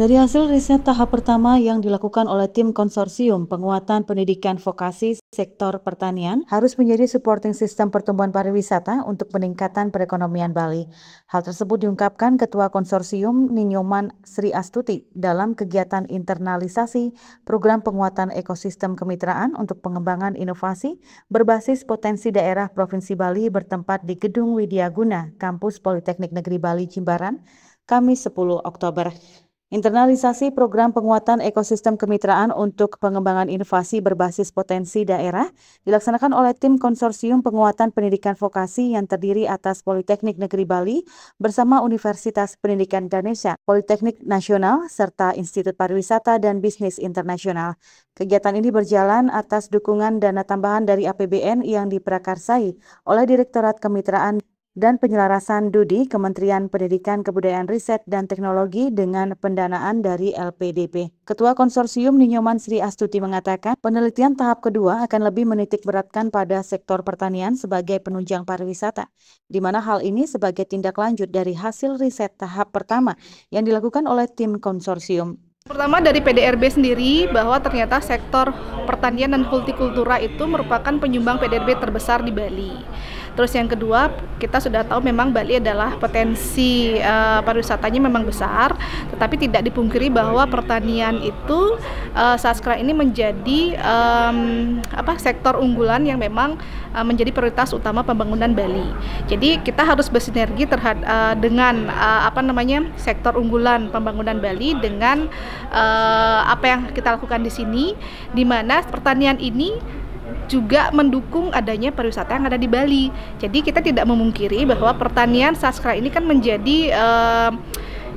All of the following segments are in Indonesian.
Dari hasil riset tahap pertama yang dilakukan oleh tim konsorsium penguatan pendidikan vokasi sektor pertanian harus menjadi supporting sistem pertumbuhan pariwisata untuk peningkatan perekonomian Bali. Hal tersebut diungkapkan Ketua Konsorsium Ninyoman Sri Astuti dalam kegiatan internalisasi program penguatan ekosistem kemitraan untuk pengembangan inovasi berbasis potensi daerah Provinsi Bali bertempat di Gedung Widyaguna, Kampus Politeknik Negeri Bali Jimbaran, Kamis 10 Oktober. Internalisasi program penguatan ekosistem kemitraan untuk pengembangan inovasi berbasis potensi daerah dilaksanakan oleh tim konsorsium penguatan pendidikan vokasi yang terdiri atas Politeknik Negeri Bali bersama Universitas Pendidikan Indonesia, Politeknik Nasional, serta Institut Pariwisata dan Bisnis Internasional. Kegiatan ini berjalan atas dukungan dana tambahan dari APBN yang diprakarsai oleh Direktorat Kemitraan dan Penyelarasan DUDI Kementerian Pendidikan Kebudayaan Riset dan Teknologi dengan pendanaan dari LPDP. Ketua Konsorsium Ninyoman Sri Astuti mengatakan penelitian tahap kedua akan lebih menitik beratkan pada sektor pertanian sebagai penunjang pariwisata, di mana hal ini sebagai tindak lanjut dari hasil riset tahap pertama yang dilakukan oleh tim konsorsium. Pertama dari PDRB sendiri bahwa ternyata sektor pertanian dan hortikultura itu merupakan penyumbang PDRB terbesar di Bali. Terus yang kedua, kita sudah tahu memang Bali adalah potensi pariwisatanya memang besar, tetapi tidak dipungkiri bahwa pertanian itu saat sekarang ini menjadi sektor unggulan yang memang menjadi prioritas utama pembangunan Bali. Jadi kita harus bersinergi dengan sektor unggulan pembangunan Bali dengan apa yang kita lakukan di sini, di mana pertanian ini juga mendukung adanya pariwisata yang ada di Bali. Jadi kita tidak memungkiri bahwa pertanian saat sekarang ini kan menjadi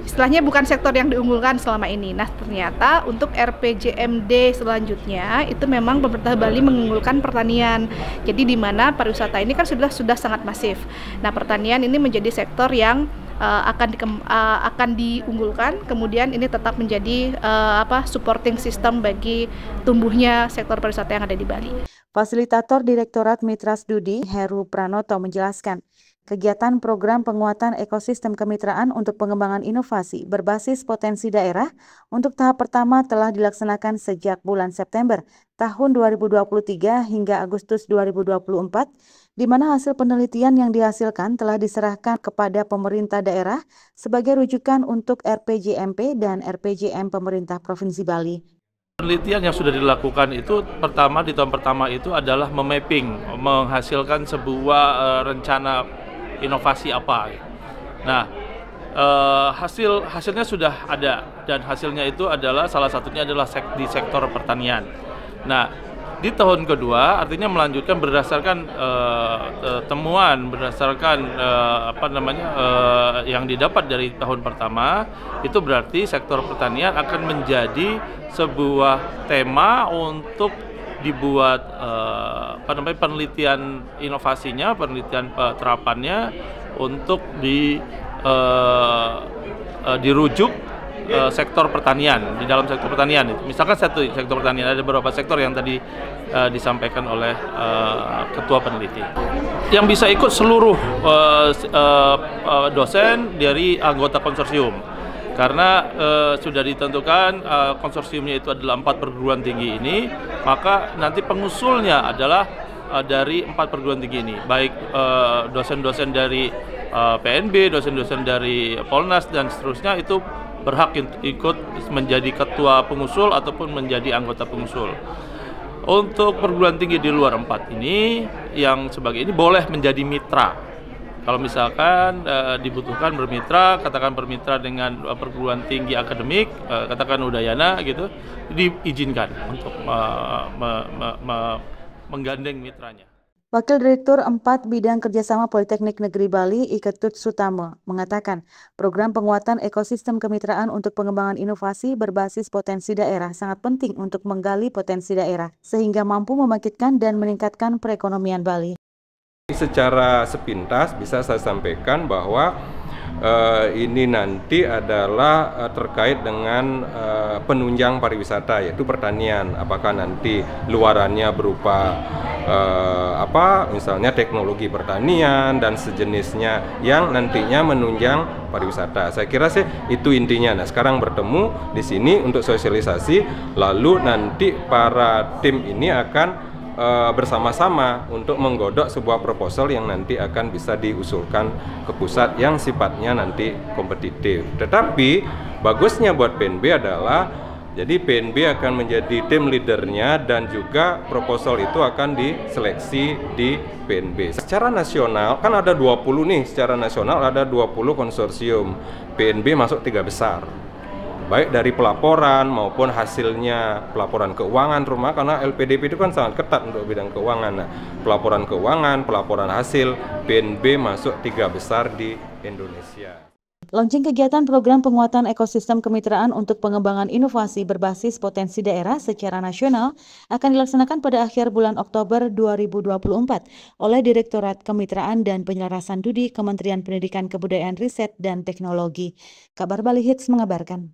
istilahnya bukan sektor yang diunggulkan selama ini. Nah ternyata untuk RPJMD selanjutnya itu memang pemerintah Bali mengunggulkan pertanian. Jadi di mana pariwisata ini kan sudah sangat masif. Nah pertanian ini menjadi sektor yang akan diunggulkan, kemudian ini tetap menjadi supporting system bagi tumbuhnya sektor pariwisata yang ada di Bali. Fasilitator Direktorat Mitras Dudi, Heru Pranoto menjelaskan, kegiatan program penguatan ekosistem kemitraan untuk pengembangan inovasi berbasis potensi daerah untuk tahap pertama telah dilaksanakan sejak bulan September tahun 2023 hingga Agustus 2024, di mana hasil penelitian yang dihasilkan telah diserahkan kepada pemerintah daerah sebagai rujukan untuk RPJMP dan RPJM pemerintah Provinsi Bali. Penelitian yang sudah dilakukan itu di tahun pertama itu adalah menghasilkan sebuah rencana inovasi apa. Nah, hasilnya sudah ada dan hasilnya itu adalah salah satunya adalah di sektor pertanian. Nah, di tahun kedua artinya melanjutkan berdasarkan temuan yang didapat dari tahun pertama, itu berarti sektor pertanian akan menjadi sebuah tema untuk dibuat penelitian inovasinya, penelitian terapannya untuk dirujuk sektor pertanian, di dalam sektor pertanian itu. Misalkan sektor pertanian, ada beberapa sektor yang tadi disampaikan oleh ketua peneliti. Yang bisa ikut seluruh dosen dari anggota konsorsium. Karena sudah ditentukan konsorsiumnya itu adalah 4 perguruan tinggi ini, maka nanti pengusulnya adalah dari 4 perguruan tinggi ini, baik dosen-dosen dari PNB, dosen-dosen dari Polnas dan seterusnya itu berhak ikut menjadi ketua pengusul ataupun menjadi anggota pengusul. Untuk perguruan tinggi di luar 4 ini, yang sebagai ini boleh menjadi mitra. Kalau misalkan dibutuhkan bermitra, katakan bermitra dengan perguruan tinggi akademik, katakan Udayana gitu, diizinkan untuk menggandeng mitranya. Wakil Direktur 4 Bidang Kerjasama Politeknik Negeri Bali, Iketut Sutama, mengatakan program penguatan ekosistem kemitraan untuk pengembangan inovasi berbasis potensi daerah sangat penting untuk menggali potensi daerah, sehingga mampu membangkitkan dan meningkatkan perekonomian Bali. Secara sepintas bisa saya sampaikan bahwa ini nanti adalah terkait dengan penunjang pariwisata, yaitu pertanian. Apakah nanti luarannya berupa misalnya teknologi pertanian dan sejenisnya yang nantinya menunjang pariwisata. Saya kira sih itu intinya. Nah, sekarang bertemu di sini untuk sosialisasi, lalu nanti para tim ini akan bersama-sama untuk menggodok sebuah proposal yang nanti akan bisa diusulkan ke pusat yang sifatnya nanti kompetitif. Tetapi bagusnya buat PNB adalah jadi PNB akan menjadi tim leadernya dan juga proposal itu akan diseleksi di PNB. Secara nasional kan ada 20 nih, secara nasional ada 20 konsorsium. PNB masuk 3 besar. Baik dari pelaporan maupun hasilnya pelaporan keuangan rumah, karena LPDP itu kan sangat ketat untuk bidang keuangan. Nah, pelaporan keuangan, pelaporan hasil, PNB masuk 3 besar di Indonesia. Launching kegiatan program penguatan ekosistem kemitraan untuk pengembangan inovasi berbasis potensi daerah secara nasional akan dilaksanakan pada akhir bulan Oktober 2024 oleh Direktorat Kemitraan dan Penyelarasan Studi Kementerian Pendidikan Kebudayaan Riset dan Teknologi. Kabar Bali Hits mengabarkan.